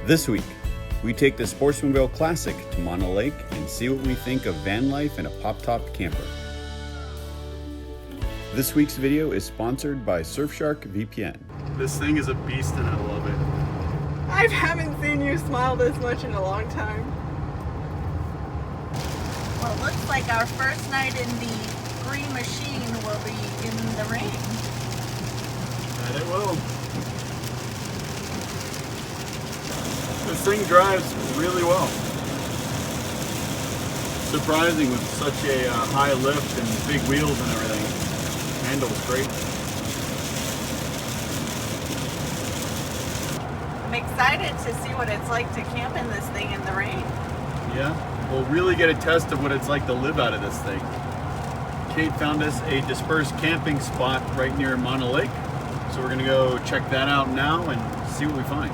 This week, we take the Sportsmanville Classic to Mono Lake and see what we think of van life in a pop-top camper. This week's video is sponsored by Surfshark VPN. This thing is a beast and I love it. I haven't seen you smile this much in a long time. Well, it looks like our first night in the green machine will be in the rain. And it will. This thing drives really well. Surprising with such a high lift and big wheels and everything. Handles great. I'm excited to see what it's like to camp in this thing in the rain. Yeah, we'll really get a test of what it's like to live out of this thing. Kate found us a dispersed camping spot right near Mono Lake. So we're gonna go check that out now and see what we find.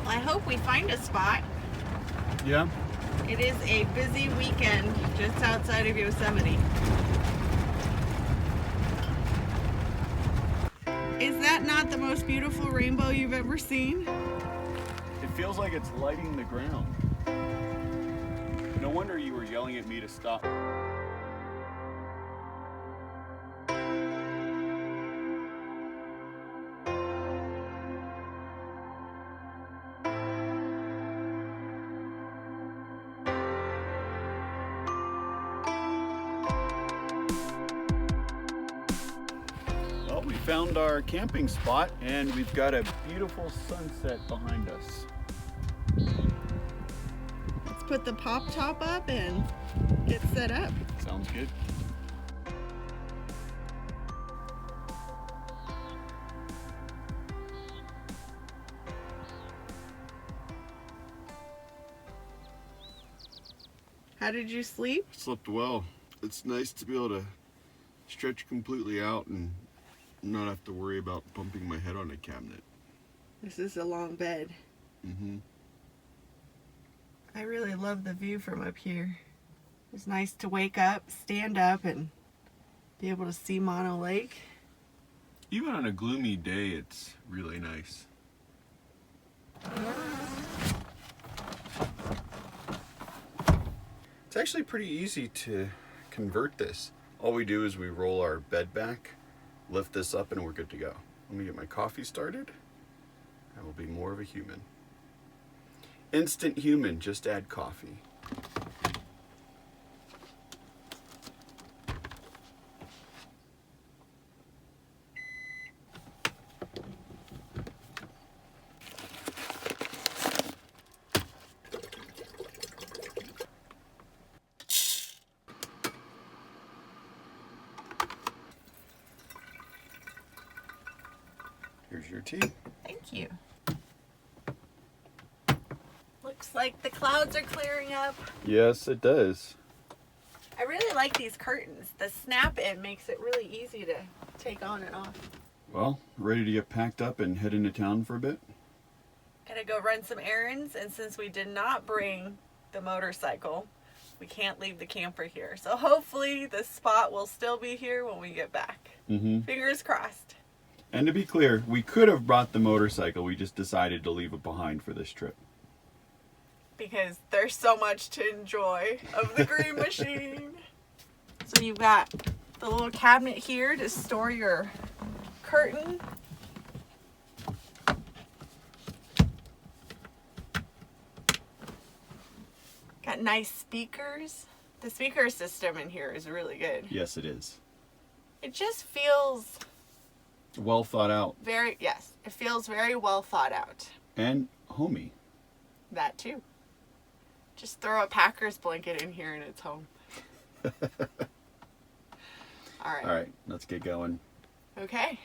I hope we find a spot. Yeah? It is a busy weekend just outside of Yosemite. Is that not the most beautiful rainbow you've ever seen? It feels like it's lighting the ground. No wonder you were yelling at me to stop. Well, we found our camping spot and we've got a beautiful sunset behind us. Let's put the pop top up and get set up. Sounds good. How did you sleep? Slept well. It's nice to be able to stretch completely out and not have to worry about bumping my head on a cabinet. This is a long bed. Mm-hmm. I really love the view from up here. It's nice to wake up, stand up, and be able to see Mono Lake. Even on a gloomy day, it's really nice. It's actually pretty easy to convert this. All we do is we roll our bed back, lift this up, and we're good to go. Let me get my coffee started. I will be more of a human. Instant human, just add coffee. Here's your tea. Thank you. Looks like the clouds are clearing up. Yes, it does. I really like these curtains. The snap-in makes it really easy to take on and off. Well, ready to get packed up and head into town for a bit? Gotta go run some errands, and since we did not bring the motorcycle, we can't leave the camper here. So hopefully the spot will still be here when we get back. Fingers crossed. And to be clear, we could have brought the motorcycle. We just decided to leave it behind for this trip. Because there's so much to enjoy of the green machine. So you've got the little cabinet here to store your curtain. Got nice speakers. The speaker system in here is really good. Yes, it is. It just feels Well thought out. it feels very well thought out. And homey. That too. Just throw a Packers blanket in here and it's home. All right, let's get going. Okay.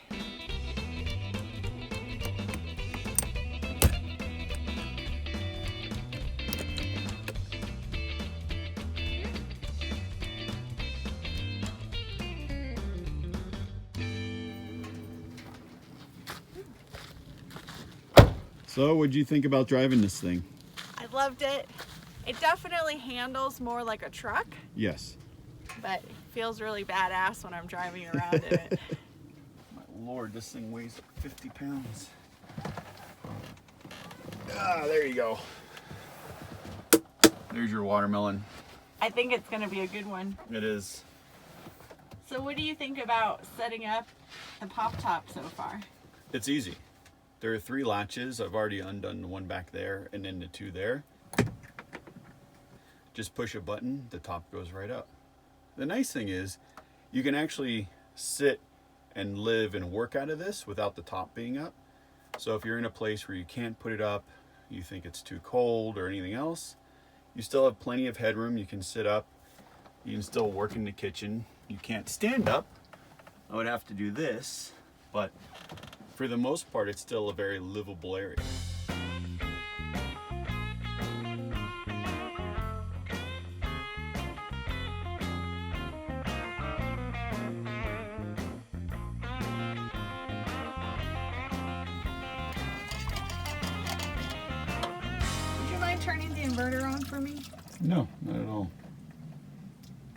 So what'd you think about driving this thing? I loved it. It definitely handles more like a truck, Yes. but it feels really badass when I'm driving around in it. My Lord, this thing weighs 50 pounds. Ah, there you go. There's your watermelon. I think it's gonna be a good one. It is. So what do you think about setting up the pop top so far? It's easy. There are 3 latches. I've already undone the one back there and then the 2 there. Just push a button, the top goes right up. The nice thing is you can actually sit and live and work out of this without the top being up. So if you're in a place where you can't put it up, you think it's too cold or anything else, you still have plenty of headroom. You can sit up, you can still work in the kitchen. You can't stand up. I would have to do this, but for the most part, it's still a very livable area. Would you mind turning the inverter on for me? No, not at all.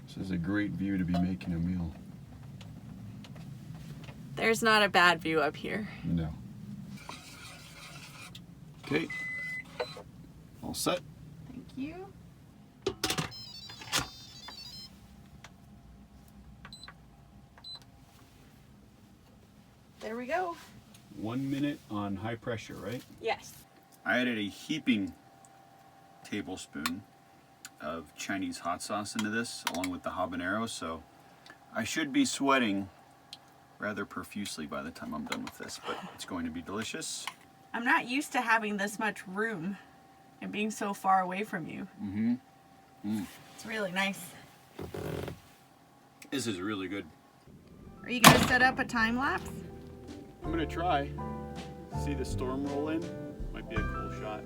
This is a great view to be making a meal. There's not a bad view up here. No. Okay. All set. Thank you. There we go. 1 minute on high pressure, right? Yes. I added a heaping tablespoon of Chinese hot sauce into this, along with the habanero, so I should be sweating rather profusely by the time I'm done with this, but it's going to be delicious. I'm not used to having this much room and being so far away from you. It's really nice. This is really good. Are you gonna set up a time lapse? I'm gonna try. See the storm roll in? Might be a cool shot.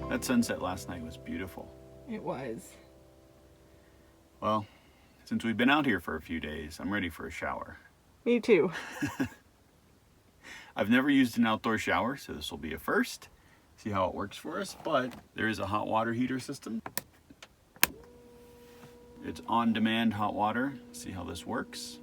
That sunset last night was beautiful. It was. Well, since we've been out here for a few days, I'm ready for a shower. Me too. I've never used an outdoor shower, so this will be a first. See how it works for us, but there is a hot water heater system. It's on-demand hot water. See how this works.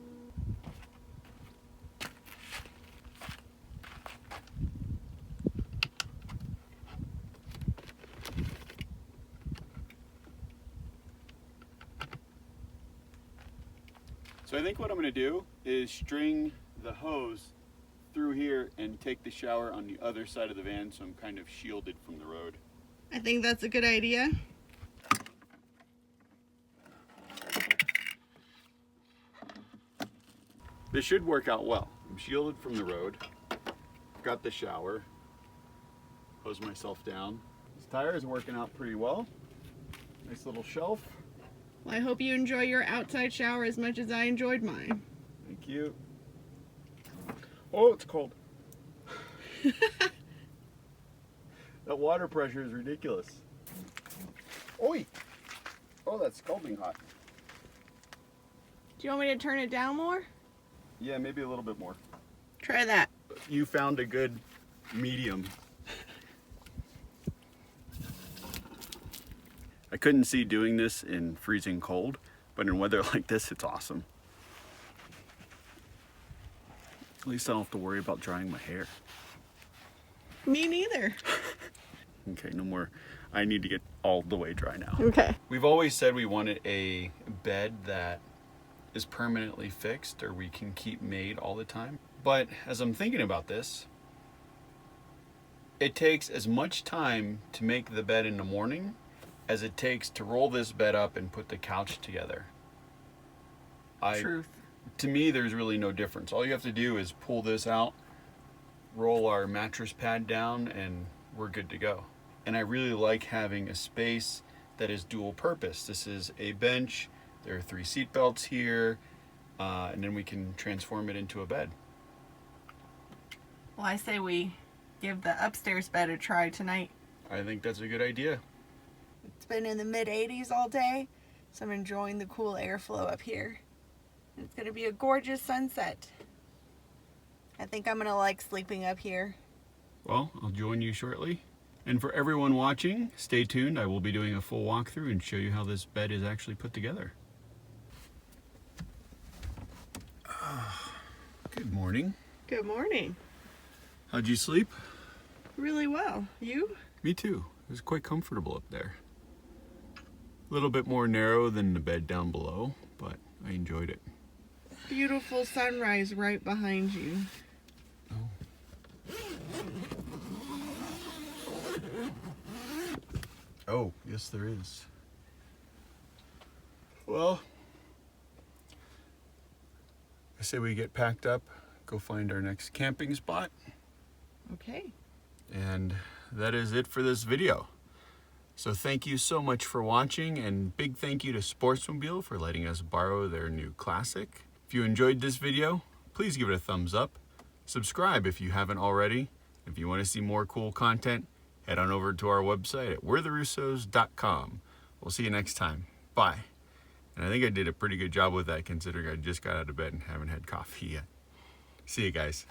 So I think what I'm going to do is string the hose through here and take the shower on the other side of the van so I'm kind of shielded from the road. I think that's a good idea. This should work out well. I'm shielded from the road. Got the shower. Hose myself down. This tire is working out pretty well. Nice little shelf. Well, I hope you enjoy your outside shower as much as I enjoyed mine. Thank you. Oh, it's cold. That water pressure is ridiculous. Oi! Oh, that's scalding hot. Do you want me to turn it down more? Yeah, maybe a little bit more. Try that. You found a good medium. I couldn't see doing this in freezing cold, but in weather like this, it's awesome. At least I don't have to worry about drying my hair. Me neither. Okay, no more. I need to get all the way dry now. Okay. We've always said we wanted a bed that is permanently fixed or we can keep made all the time. But as I'm thinking about this, it takes as much time to make the bed in the morning as it takes to roll this bed up and put the couch together. Truth. To me, there's really no difference. All you have to do is pull this out, roll our mattress pad down, and we're good to go. And I really like having a space that is dual purpose. This is a bench, there are 3 seat belts here, and then we can transform it into a bed. Well, I say we give the upstairs bed a try tonight. I think that's a good idea. It's been in the mid-80s all day, so I'm enjoying the cool airflow up here. It's going to be a gorgeous sunset. I think I'm going to like sleeping up here. Well, I'll join you shortly. And for everyone watching, stay tuned. I will be doing a full walkthrough and show you how this bed is actually put together. Good morning. Good morning. How'd you sleep? Really well. You? Me too. It was quite comfortable up there. A little bit more narrow than the bed down below, but I enjoyed it. Beautiful sunrise right behind you. Oh, yes there is. Well, I say we get packed up, go find our next camping spot. Okay. And that is it for this video. So thank you so much for watching, and big thank you to Sportsmobile for letting us borrow their new Classic. If you enjoyed this video, please give it a thumbs up. Subscribe if you haven't already. If you want to see more cool content, head on over to our website at we'retherussos.com. We'll see you next time. Bye. And I think I did a pretty good job with that, considering I just got out of bed and haven't had coffee yet. See you guys.